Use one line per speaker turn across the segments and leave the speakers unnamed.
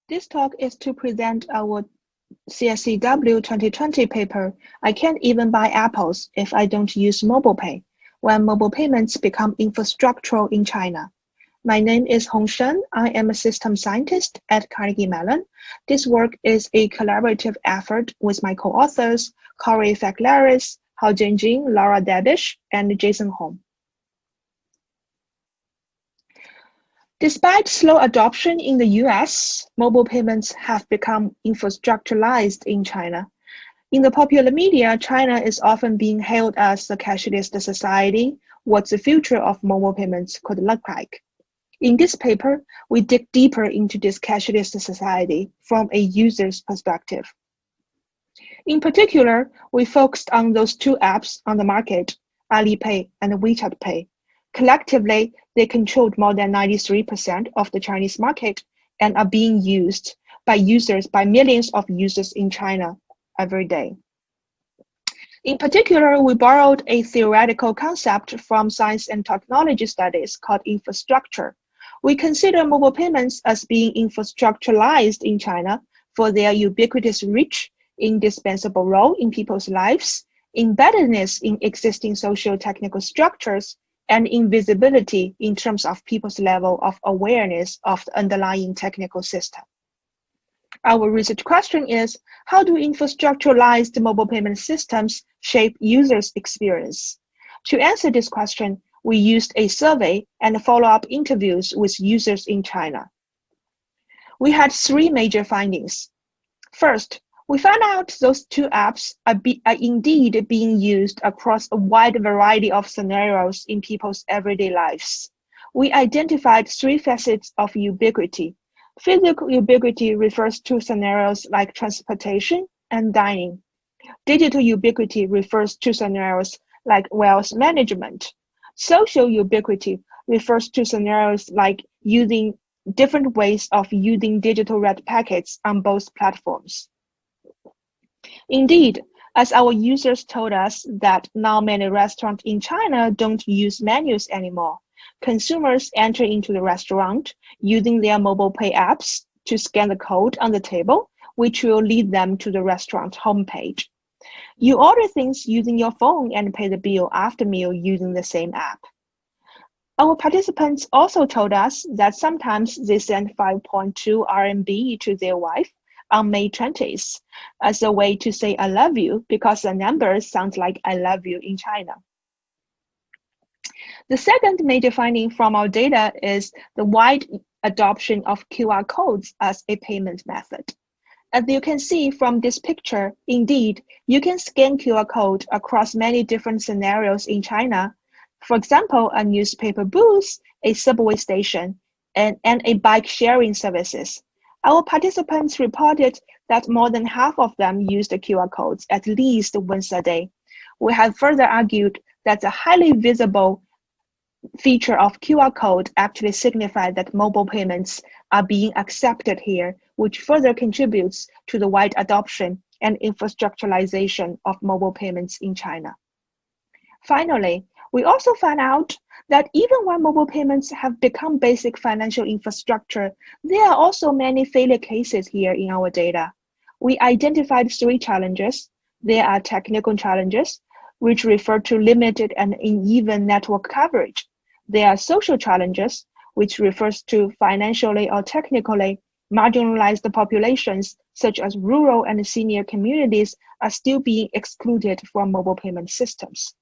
This talk is to present our CSCW 2020 paper, I can't even buy apples if I don't use mobile pay, when mobile payments become infrastructural in China. My name is Shen. I am a system scientist at Carnegie Mellon. This work is a collaborative effort with my co-authors, Cori, Faklaris, Haojian, Laura Dabbish, and Jason Hong. Despite slow adoption in the US, mobile payments have become infrastructuralized in China. In the popular media, China is often being hailed as the cashless society. What the future of mobile payments could look like. In this paper, we dig deeper into this cashless society from a user's perspective. In particular, we focused on those two apps on the market, Alipay and WeChat Pay. Collectively, they controlled more than 93% of the Chinese market and are being used by millions of users in China every day. In particular, we borrowed a theoretical concept from science and technology studies called infrastructure. We consider mobile payments as being infrastructuralized in China for their ubiquitous reach, indispensable role in people's lives, embeddedness in existing socio-technical structures, and invisibility in terms of people's level of awareness of the underlying technical system. Our research question is, how do infrastructuralized mobile payment systems shape users' experience? To answer this question, we used a survey and follow-up interviews with users in China. We had three major findings. First, we found out those two apps are indeed being used across a wide variety of scenarios in people's everyday lives. We identified three facets of ubiquity. Physical ubiquity refers to scenarios like transportation and dining. Digital ubiquity refers to scenarios like wealth management. Social ubiquity refers to scenarios like using different ways of using digital red packets on both platforms. Indeed, as our users told us that now many restaurants in China don't use menus anymore, consumers enter into the restaurant using their mobile pay apps to scan the code on the table, which will lead them to the restaurant homepage. You order things using your phone and pay the bill after meal using the same app. Our participants also told us that sometimes they send 5.2 RMB to their wife on May 20th as a way to say I love you because the number sounds like I love you in China. The second major finding from our data is the wide adoption of QR codes as a payment method. As you can see from this picture, indeed, you can scan QR code across many different scenarios in China. For example, a newspaper booth, a subway station, and a bike sharing services. Our participants reported that more than half of them used the QR codes at least once a day. We have further argued that the highly visible feature of QR code actually signifies that mobile payments are being accepted here, which further contributes to the wide adoption and infrastructuralization of mobile payments in China. Finally, we also found out that even when mobile payments have become basic financial infrastructure, there are also many failure cases here in our data. We identified three challenges. There are technical challenges, which refer to limited and uneven network coverage. There are social challenges, which refers to financially or technically marginalized populations, such as rural and senior communities, are still being excluded from mobile payment systems.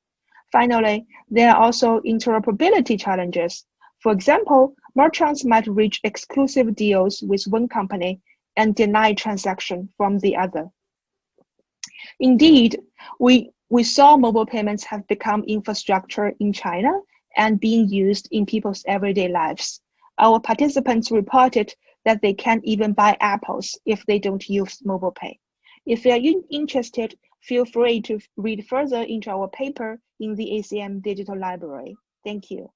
Finally, there are also interoperability challenges. For example, merchants might reach exclusive deals with one company and deny transaction from the other. Indeed, we saw mobile payments have become infrastructure in China and being used in people's everyday lives. Our participants reported that they can't even buy apples if they don't use mobile pay. If you are interested, feel free to read further into our paper in the ACM Digital Library. Thank you.